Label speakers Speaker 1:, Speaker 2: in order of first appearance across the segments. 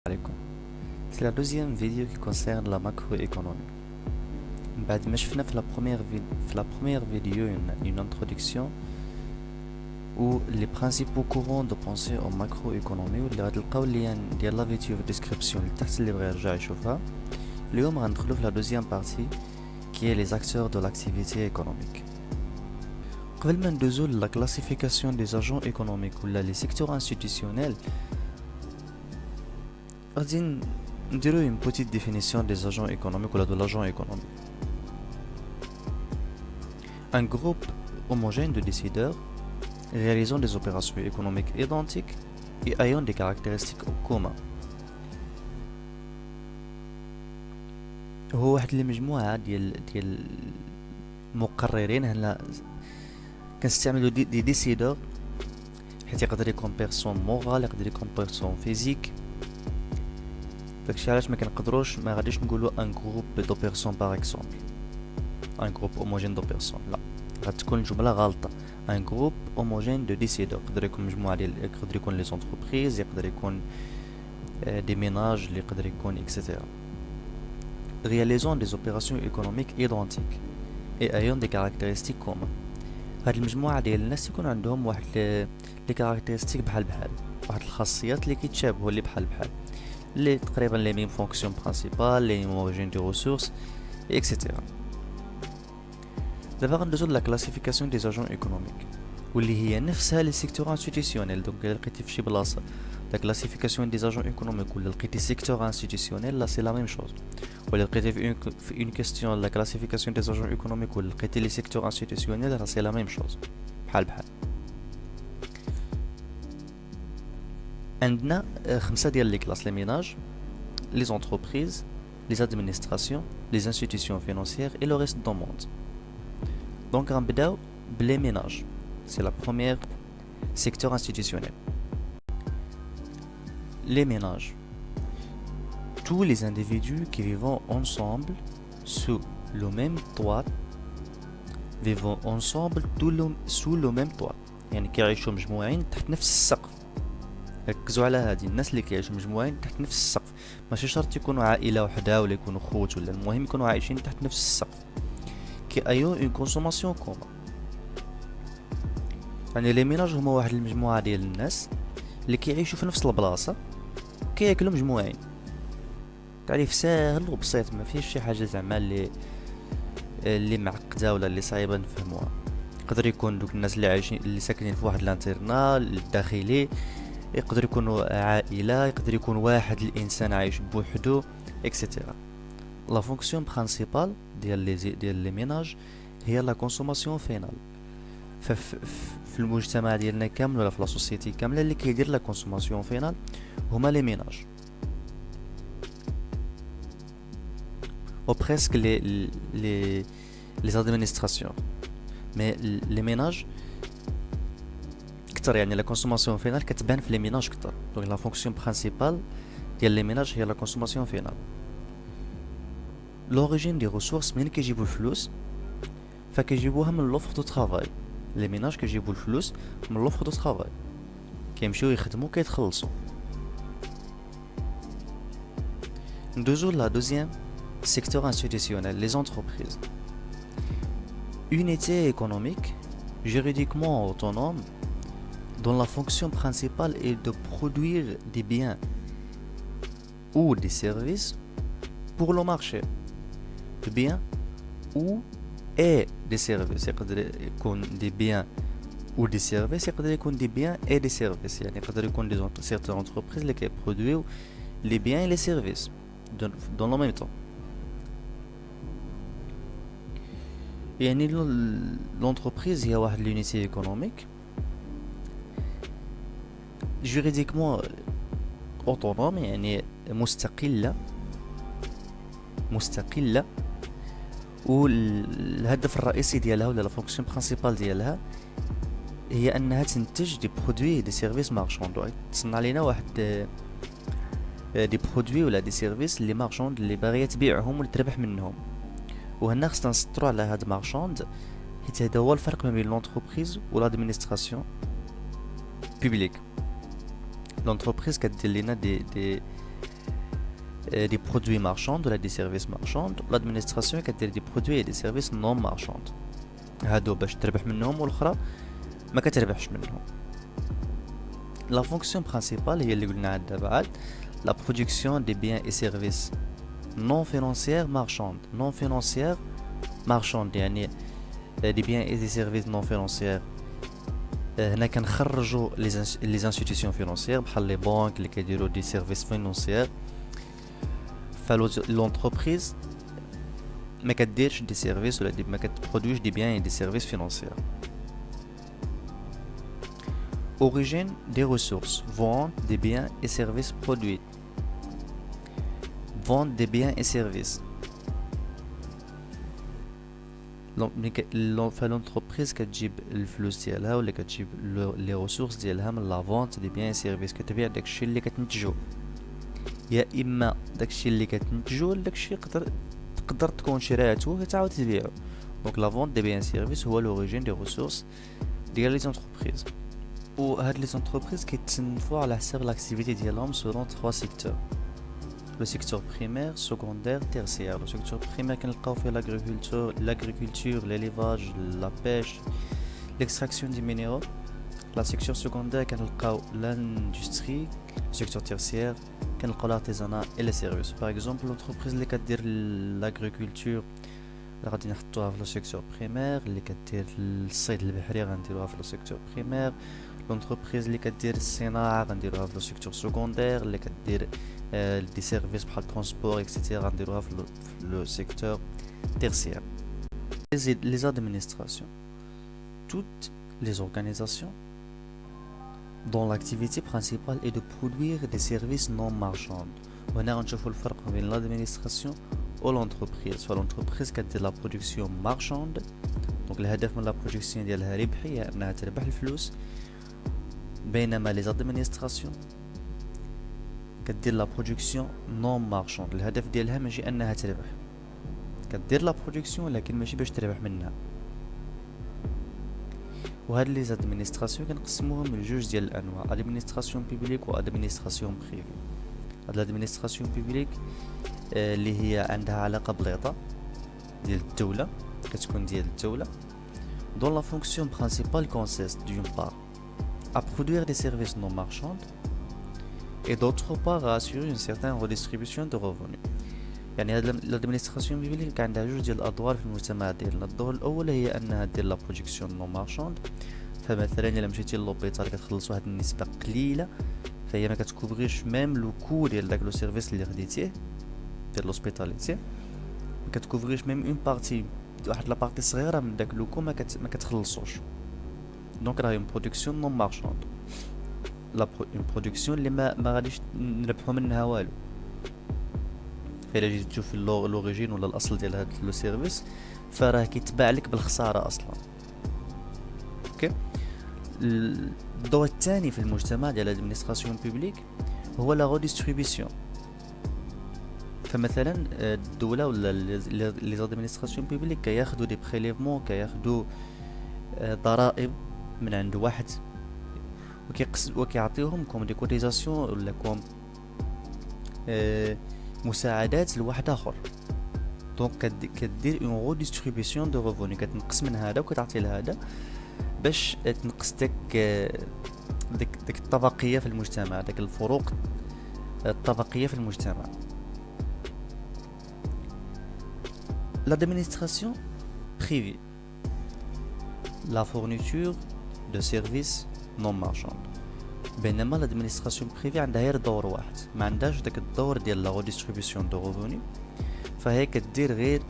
Speaker 1: عليكم. C'est la deuxième vidéo qui concerne la macroéconomie. بعد ما شفنا في la première vidéo une introduction où les principaux courants de pensée en macroéconomie واللي غتلقاو اللين ديال لا فيديو في الديسكريبسيون اللي تحت اللي بغى يرجع يشوفها. اليوم غندخلو في la deuxième partie qui est les acteurs de l'activité économique. قبل ما ندوزو لا classification des agents économiques ولا les secteurs institutionnels غادي نديرو une petite définition des agents économiques ou de l'agent économique. Un groupe homogène de décideurs réalisant des opérations économiques identiques et ayant des caractéristiques communes. هو واحد المجموعة ديال المقررين. هنا كنستعملو دي ديسيدور حيت يقدر يكون بيرسون مورال، يقدر يكون بيرسون فيزيك. داكشي علاش ما غاديش نقولو ان جروب دو بيرسون باغ اكزومبل، ان جروب هوموجين دو بيرسون، لا، غتكون الجمله غالطه. ان جروب هوموجين دو ديسيدور يقدر يكون مجموعه ديال، يقدر يكون لي زونتربريز، يقدر يكون دي ميناج، اللي يقدر يكون اكسيتيرا. réalisant des opérations économiques identiques et ayant des caractéristiques communes. هاد المجموعه ديال الناس يكون عندهم واحد لي كاركتيرستيك بحال واحد الخاصيات اللي كيتشابهوا، اللي بحال les تقريبا les mêmes fonctions principales, les mêmes origines des ressources, etc. دابا غندوزو لا classification des agents économiques واللي هي نفسها لي سيكتور انستيتيسيونيل. دونك الا لقيتي في شي بلاصه لا classification des agents économiques ولا لقيتي سيكتور انستيتيسيونيل، لا سي لا ميم شوز. ولا لقيتي في اون كيستيون لا classification des agents économiques ولا لقيتي لي سيكتور انستيتيسيونيل، راه سي لا ميم شوز، بحال عندنا 5 ديال لي كلاس: لي ميناج، لي زونتربريز، لي ادمينستراسيون، لي انستيتيسيون فينانسيير et le reste du monde. دونك غنبداو بلي ميناج. سي لا بروميير secteur institutionnel. Les ménages. Tous les individus qui vivent ensemble sous le même toit vivent ensemble sous le même toit. يعني كيعيشوا مجموعين تحت نفس السقف. ركزوا على هذه الناس اللي كيعيشوا مجموعين تحت نفس السقف، ماشي شرط يكونوا عائله وحده ولا يكونوا خوت، ولا المهم يكونوا عايشين تحت نفس السقف. كي ايو اون كونسوماسيون كومون. يعني لي ميناج هما واحد المجموعه ديال الناس اللي كيعيشوا في نفس البلاصه، كياكلوا مجموعين. تعريف ساهل وبسيط، ما فيهش شي حاجه زعما اللي معقده ولا اللي صعيبه نفهموها. يقدر يكون دوك الناس اللي عايشين اللي ساكنين في واحد الانترنال الداخلي، يقدر يكونوا عائله، يقدر يكون واحد الانسان عايش بوحدو، اكسيتيرا. لا فونكسيون برينسيپال ديال لي ميناج هي لا كونسوماسيون فينال. في المجتمع ديالنا كامل ولا في لا سوسيتي كامله اللي كيدير لا كونسوماسيون فينال هما لي ميناج. او بريسك لي ادمينستراسيون، مي لي ميناج كتر. يعني لا كونسوماسيون فينال كتبان في لي ميناج كتر. دونك لا فونكسيون برينسيپال ديال لي ميناج هي لا كونسوماسيون فينال. لوريجين دي ريسورس، منين كيجيبوا الفلوس؟ فكيجيبوها من لوفر دو طرافاي. لي ميناج كيجيبوا الفلوس من لوفر دو طرافاي، كيمشيو يخدموا كيتخلصوا. ندوزو لا دوزيام secteur institutionnel, les entreprises. Unité économique juridiquement autonome dont la fonction principale est de produire des biens ou des services pour le marché. Des biens ou et des services. يقدر يكون des biens ou des services، يقدر يكون des biens et des services. يعني يقدر يكون des certaines entreprises اللي كيبرودويو les biens et les services dans le même temps. يعني l'entreprise هي واحد l'unité économique juridiquement autonome، يعني مستقلة. والهدف الرئيسي ديالها ولا لا فونكسيون برينسيپال ديالها هي انها تنتج دي برودوي دي سيرفيس مارشوند. تصنع لينا واحد دي برودوي ولا دي سيرفيس اللي مارشوند اللي باغيه تبيعهم ولا تربح منهم. وهنا خصنا نسطروا على هاد مارشوند، حيت هذا هو الفرق ما بين لونتربريز و لادمينستراسيون بوبليك. لونتربريز كدير لينا des produits marchands ولا des services marchands. L'administration كدير des produits et des services non marchands. هادو باش تربح منهم والاخرى ما كتربحش منهم. La fonction principale هي اللي قلنا عندها بعد la production des biens et services non financières marchands. Non financières marchands يعني des biens et des services non financiers. هنا كنخرجوا les institutions financières بحال لي بنك اللي كيديروا des services financiers. L'entreprise ما كديرش des services ولا ما كتبرودويش des biens et des services financiers. Origine des ressources, vente des biens et services produits. Vente des biens et services. L'entreprise كتجيب الفلوس ديالها ولا كتجيب les ressources ديالها من la vente des biens et services. كتبيع داكشي اللي كتنتجو، يا اما داكشي اللي كتنتجو ولا داكشي تقدر تكون شريعته وتعاود تبيعو. دونك لا vente des biens et services هو l'origine des ressources ديال لي زونتربريز. وهاد لي زونتربريز كيتصنفوا على حساب لاكتيفيتي ديالهم selon 3 secteurs. Le secteur primaire, secondaire, tertiaire. Le secteur primaire كنلقاو فيه l'agriculture, l'élevage, la pêche, l'extraction des minéraux. La section secondaire كنلقاو l'industrie. Le secteur tertiaire كنلقاو l'artisanat et les services. Par exemple, l'entreprise اللي كدير l'agriculture غادي نحطوها في le secteur primaire، اللي كدير الصيد البحري غنديروها في le secteur primaire. L'entreprise اللي كدير الصناعة غنديروها في le secteur secondaire، اللي كدير des services بحال transport etc غنديروها في le secteur tertiaire. Les administrations, toutes les organisations dont l'activité principale est de produire des services non marchands. وهنا غنشوفوا الفرق بين l'administration و l'entreprise. فالentreprise كدير la production marchande، دونك الهدف من la production ديالها ربحية انها تربح الفلوس، بينما les administrations كدير la production non marchande. الهدف ديالها ماشي انها تربح، كدير la production ولكن ماشي باش تربح منها. وهاد لي زادمينستراسيون كنقسموهم لجوج ديال الانواع، ادمينستراسيون بوبليك و ادمينستراسيون بريفي. هاد الادمينستراسيون بوبليك اللي هي عندها علاقه بالإعطاء ديال الدوله، كتكون ديال الدوله dont la fonction principale consiste d'une part à produire des services non marchands et d'autre part à assurer une certaine redistribution de revenus. يعني هاد الادمينستراسيون بوبليك عندها جوج ديال الادوار في المجتمع ديالنا. الدور الاول هي انها دير لا برودكسيون نون مارشاند. فمثلا الا مشيتي للوبيتال كتخلص واحد النسبه قليله، فهي ما كتكوبريش ميم لو كو ديال داك لو سيرفيس اللي خديتيه ديال لوسبيتاليتي، ما كتكوبريش ميم اون بارتي، واحد لا بارتي صغيره من داك لو كو ما كتخلصوش. دونك راهي اون برودكسيون نون مارشاند، لا اون برودكسيون اللي ما غاديش نربحو منها والو. فإلا جيت تشوف لوريجين ولا الاصل ديال هاد لو سيرفيس فراه كيتباع لك بالخساره اصلا. اوكي. الدور الثاني في المجتمع ديال الادمينستراسيون بوبليك هو لا ريديستريبيسيون. فمثلا الدوله ولا لي زادمينستراسيون بوبليك كياخذوا دي بريليفمون، كياخذوا ضرائب من عند واحد وكيعطيوهم كوم دي كوتيزاسيون ولا كوم مساعدات لواحد اخر. دونك كدير اون ريديستريبيسيون دو ريفوني، كتنقص من هذا وكتعطي لهذا باش تنقص ديك الطبقيه في المجتمع، داك الفروق الطبقيه في المجتمع. L'administration privée, la fourniture de services non marchands. بينما الادمينستراسيون بريفي عندها غير دور واحد، ما عندهاش داك الدور ديال لا ريديستريبيسيون دو ريفوني، فهي كدير غير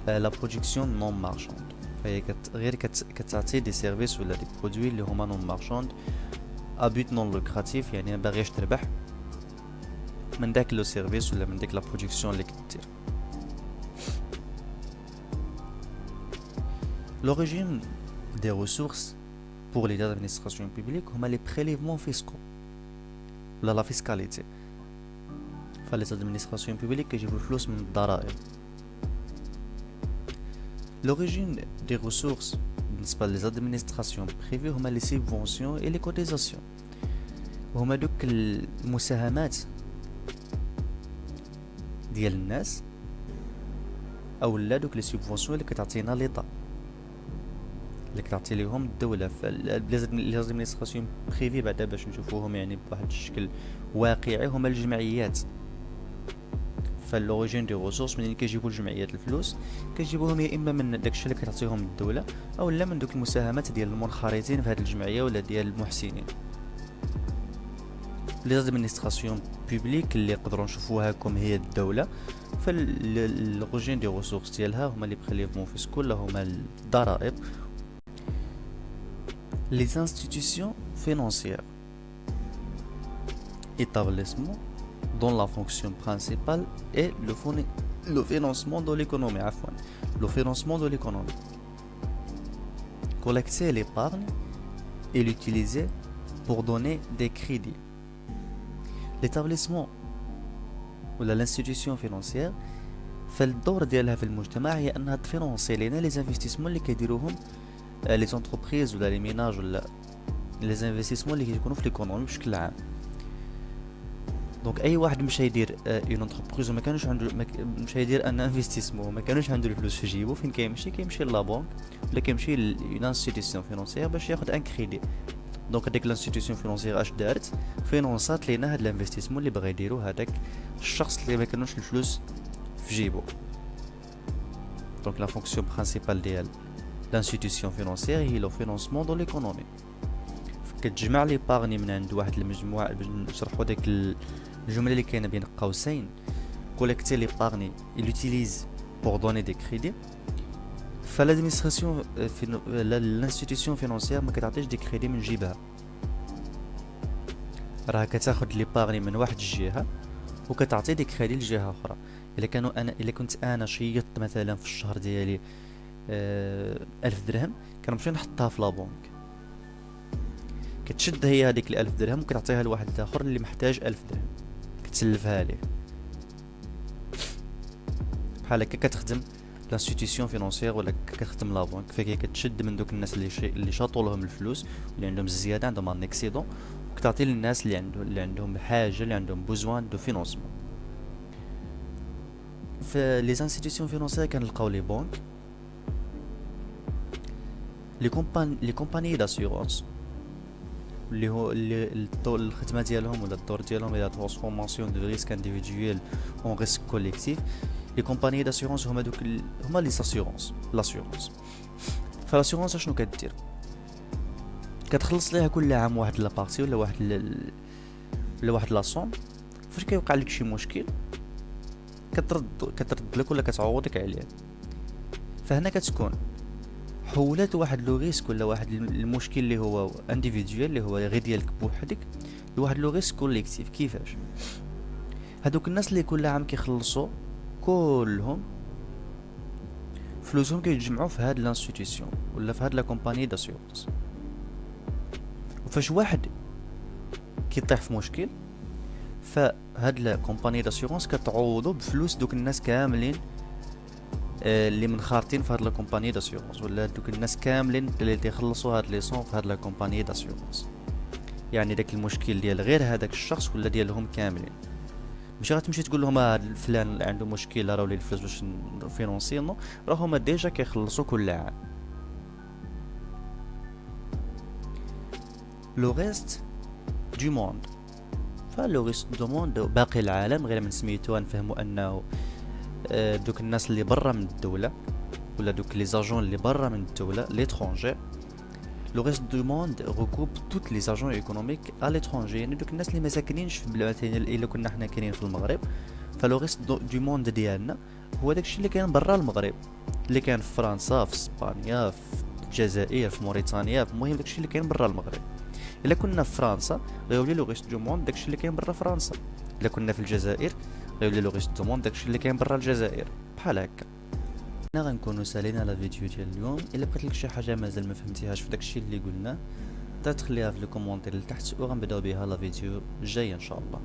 Speaker 1: لا برودكسيون نون مارشاند. فهي غير كتعطي دي سيرفيس ولا دي برودوي اللي هما نون مارشاند ا بوت نون لوكراتيف، يعني ما باغيش تربح من داك لو سيرفيس ولا من ديك لا برودكسيون اللي كدير. L'origine des ressources pour les administrations publiques هما les prélèvements fiscaux ولا لا فيسكاليتي. فلي administrations publiques كيجيبوا الفلوس من الضرائب. L'origine des ressources بالنسبة لي administrations privées هما les subventions et les cotisations. وهما دوك المساهمات ديال الناس او لا دوك لي سوبفونسيون اللي كتعطينا ليطا، اللي كتعطي ليهم الدوله. لي زادمينستراسيون بريفي بعدا باش نشوفوهم يعني بواحد الشكل واقعي هما الجمعيات. فاللوريجين دي ريسورس منين كيجيبوا الجمعيات الفلوس، كيجيبوهم يا اما من داكشي اللي كتعطيهم الدوله او لا من دوك المساهمات ديال المنخرطين في هذه الجمعيه ولا ديال المحسنين. لي زادمينستراسيون بوبليك اللي نقدروا نشوفوها كوم هي الدوله، فاللوريجين دي ريسورس ديالها هما لي بريليفمون فيسكو ولا هما الضرائب. Les institutions financières, établissements dont la fonction principale est le financement de l'économie, le financement de l'économie. Collecter l'épargne et l'utiliser pour donner des crédits. L'établissement ou l'institution financière فالدور ديالها في المجتمع هي انها تفينونسي لينا لي زانفستيسمون اللي كيديروهم لي زونتربريز ولا لي ميناج ولا لي زانفستيسمون اللي كيكونوا في ليكونومي بشكل عام. دونك اي واحد مشى يدير اون انتربريز وما كانوش عنده مشى يدير ان انفستيسمون وما كانوش عنده الفلوس في جيبو، فين كيمشي لا بنك ولا كيمشي لون انستيتيسيون فينونسيير باش ياخذ ان كريدي. دونك هذيك لانستيتيسيون فينونسيير اش دارت؟ فينونسات لينا هاد الانفستيسمون اللي بغا يديرو هذاك الشخص اللي ما كانوش الفلوس في جيبو. دونك لا فونكسيون برينسيبال ديال l'institution financière هي لو فينانسمون دو ليكونومي. كتجمع لي باغني من عند واحد المجموعه باش نشرحوا ديك الجمله اللي كاينه بين قوسين، كوليكتي لي باغني لوتيليز بور دوني دي كريدي. فالادمينستراسيون l'institution financière ما كتعطيش دي كريدي من جيبها، راه كتاخذ لي باغني من واحد الجهه وكتعطي دي كريدي لجهه اخرى. الا كنت انا شيطت مثلا في الشهر ديالي 1000 درهم، كنمشي نحطها في لابونك، كتشد هي هذيك ال1000 درهم وكتعطيها لواحد اخر اللي محتاج 1000 درهم، كتسلفها ليه. بحال هكا كتخدم لانستيتيسيون فينونسيير ولا كتخدم لابونك، فهي كتشد من دوك الناس اللي شاطوا لهم الفلوس واللي عندهم الزياده، عندهم ان اكسيدون، وكتعطي للناس اللي عندهم حاجه، اللي عندهم بوزوان دو فينونسمون. في لي انستيتيسيون فينونسيير كنلقاو لي بنك، لي كومباني داسيورونس اللي هو الخدمه ديالهم ولا الدور ديالهم هي ترانسفورماسيون دو ريسك انديفيدويل اون ريسك كوليكتيف. لي كومباني داسيورونس هما هما لي لاسيورونس. فلاسيورونس شنو كدير؟ كتخلص ليها كل عام واحد لابارتي ولا واحد لاصوم، فاش كيوقع لك شي مشكل كترد لك ولا كتعوضك عليه. فهنا كتكون حولت واحد لو ريسك ولا واحد المشكل اللي هو انديفيدوال اللي هو غير ديالك بوحدك لواحد لو ريسك كوليكتيف. كيفاش؟ هادوك الناس اللي كل عام كيخلصوا كلهم فلوسهم كيتجمعوا في هاد لانستيتيسيون ولا في هاد لا كومباني داسيورونس، وفاش واحد كيطيح في مشكل فهاد لا كومباني داسيورونس كتعوضو بفلوس دوك الناس كاملين اللي منخارطين في هاد لا كومباني داسيورونس، ولا دوك الناس كاملين اللي تيخلصوا هاد لي سون في هاد لا كومباني داسيورونس. يعني داك المشكل ديال غير هذاك الشخص ولا ديالهم كاملين، ماشي غتمشي تقول لهم هاد فلان اللي عنده مشكل راهو لي الفلوس باش نفينونسيو، راه هما ديجا كيخلصوا كل عام. لو ريست دو موند، فلو ريست دو موند باقي العالم غير من سميتو نفهموا انه دوك الناس اللي برا من الدوله ولا دوك لي زاجون اللي برا من الدوله ليترونجير. لو ريست دو موند ريغروب توت لي زاجون ايكونوميك ا ليترونجي، يعني دوك الناس اللي ما ساكنينش في بلاد الا كنا حنا كاينين في المغرب. فلو ريست دو موند ديالنا هو داكشي اللي كاين برا المغرب، اللي كاين في فرنسا، في اسبانيا، في الجزائر، في موريتانيا، المهم داكشي اللي كاين برا المغرب. الا كنا في فرنسا غيولي لو ريست دو موند داكشي اللي كاين برا فرنسا، الا كنا في الجزائر غيولي لو ريست دو موند داكشي اللي كاين برا الجزائر. بحال هكا. هنا غنكونوا سالينا لا فيديو ديال اليوم. الا بقيت لك شي حاجه مازال ما فهمتيهاش في داكشي اللي قلنا تخليها في لي كومونتير لتحت وغنبداو بها لا فيديو الجايه ان شاء الله.